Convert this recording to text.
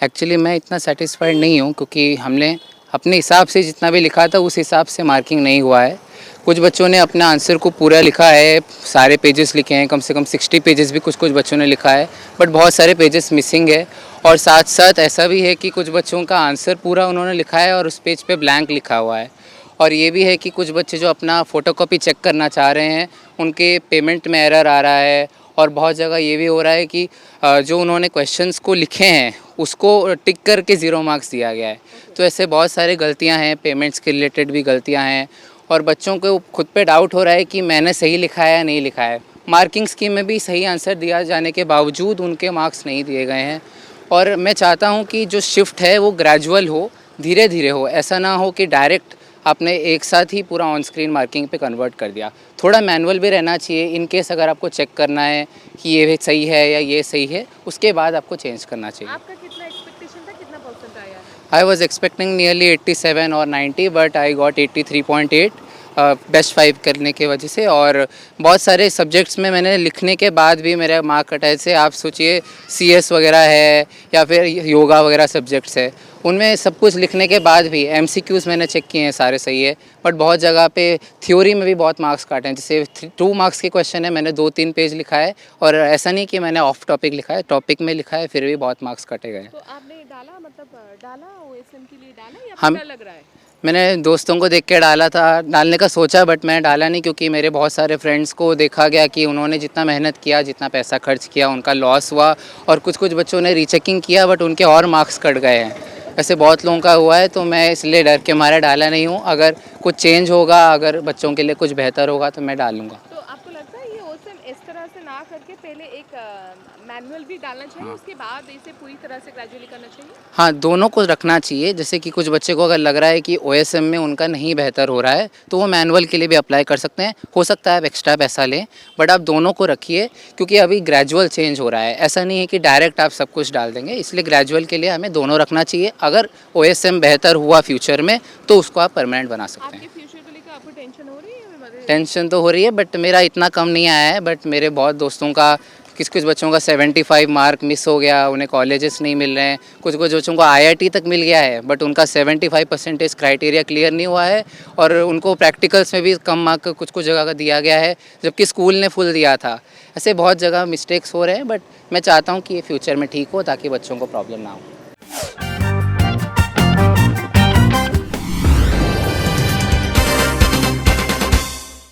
Actually मैं इतना satisfied नहीं हूँ क्योंकि हमने अपने हिसाब से जितना भी लिखा था उस हिसाब से मार्किंग नहीं हुआ है। कुछ बच्चों ने अपना आंसर को पूरा लिखा है, सारे पेजेस लिखे हैं, कम से कम 60 पेजेस भी कुछ कुछ बच्चों ने लिखा है, बट बहुत सारे पेजेस मिसिंग है। और साथ साथ ऐसा भी है कि कुछ बच्चों का आंसर पूरा उन्होंने लिखा है और उस पेज पे ब्लैंक लिखा हुआ है। और ये भी है कि कुछ बच्चे जो अपना फ़ोटोकॉपी चेक करना चाह रहे हैं उनके पेमेंट में एरर आ रहा है। और बहुत जगह ये भी हो रहा है कि जो उन्होंने क्वेश्चंस को लिखे हैं उसको टिक करके 0 मार्क्स दिया गया है। तो ऐसे बहुत सारे गलतियां हैं, पेमेंट्स के रिलेटेड भी गलतियां हैं और बच्चों को खुद पे डाउट हो रहा है कि मैंने सही लिखा है या नहीं लिखा है। मार्किंग स्कीम में भी सही आंसर दिया जाने के बावजूद उनके मार्क्स नहीं दिए गए हैं। और मैं चाहता हूँ कि जो शिफ्ट है वो ग्रेजुअल हो, धीरे धीरे हो, ऐसा ना हो कि डायरेक्ट आपने एक साथ ही पूरा ऑन स्क्रीन मार्किंग पे कन्वर्ट कर दिया। थोड़ा मैनुअल भी रहना चाहिए इन केस अगर आपको चेक करना है कि ये सही है या ये सही है, उसके बाद आपको चेंज करना चाहिए। आपका कितना एक्सपेक्टेशन था, कितना परसेंट आया है? आई वॉज एक्सपेक्टिंग नियरली 87 और 90 बट आई गॉट 83.8 बेस्ट 5 करने की वजह से। और बहुत सारे सब्जेक्ट्स में मैंने लिखने के बाद भी मेरे मार्क कट ऐसे आप सोचिए CS वगैरह है या फिर योगा वगैरह सब्जेक्ट्स है, उनमें सब कुछ लिखने के बाद भी MCQs मैंने चेक किए हैं, सारे सही है। बट बहुत जगह पे थ्योरी में भी बहुत मार्क्स काटे हैं। जैसे 2 मार्क्स के क्वेश्चन है, मैंने 2-3 पेज लिखा है और ऐसा नहीं कि मैंने ऑफ टॉपिक लिखा है, टॉपिक में लिखा है, फिर भी बहुत मार्क्स कटे गए। तो आपने डाला, मतलब डाला OSM के लिए डाला या हम फिर डर लग रहा है? मैंने दोस्तों को देख के डाला था, डालने का सोचा बट मैं डाला नहीं क्योंकि मेरे बहुत सारे फ्रेंड्स को देखा गया कि उन्होंने जितना मेहनत किया, जितना पैसा खर्च किया, उनका लॉस हुआ। और कुछ कुछ बच्चों ने रीचेकिंग किया बट उनके और मार्क्स कट गए हैं। ऐसे बहुत लोगों का हुआ है, तो मैं इसलिए डर के मारे डाला नहीं हूँ। अगर कुछ चेंज होगा, अगर बच्चों के लिए कुछ बेहतर होगा तो मैं डालूँगा। तो आपको लगता है ये OSM इस तरह से ना करके पहले एक मैनुअल भी डालना चाहिए, उसके बाद इसे पूरी तरह से ग्रेजुअली करना चाहिए? हाँ, दोनों को रखना चाहिए। जैसे कि कुछ बच्चे को अगर लग रहा है कि OSM में उनका नहीं बेहतर हो रहा है तो वो मैनुअल के लिए भी अप्लाई कर सकते हैं। हो सकता है आप एक्स्ट्रा पैसा लें, बट आप दोनों को रखिए क्योंकि अभी ग्रेजुअल चेंज हो रहा है। ऐसा नहीं है कि डायरेक्ट आप सब कुछ डाल देंगे, इसलिए ग्रेजुअल के लिए हमें दोनों रखना चाहिए। अगर OSM बेहतर हुआ फ्यूचर में तो उसको आप परमानेंट बना सकते हैं। आपके फ्यूचर को लेकर आपको टेंशन हो रही है? टेंशन तो हो रही है बट मेरा इतना कम नहीं आया है। बट मेरे बहुत दोस्तों का, किस कुछ बच्चों का 75 मार्क मिस हो गया, उन्हें कॉलेजेस नहीं मिल रहे हैं। कुछ कुछ बच्चों को IIT तक मिल गया है बट उनका 75% क्राइटेरिया क्लियर नहीं हुआ है और उनको प्रैक्टिकल्स में भी कम मार्क कुछ कुछ जगह का दिया गया है जबकि स्कूल ने फुल दिया था। ऐसे बहुत जगह मिस्टेक्स हो रहे हैं बट मैं चाहता हूँ कि ये फ्यूचर में ठीक हो ताकि बच्चों को प्रॉब्लम ना हो।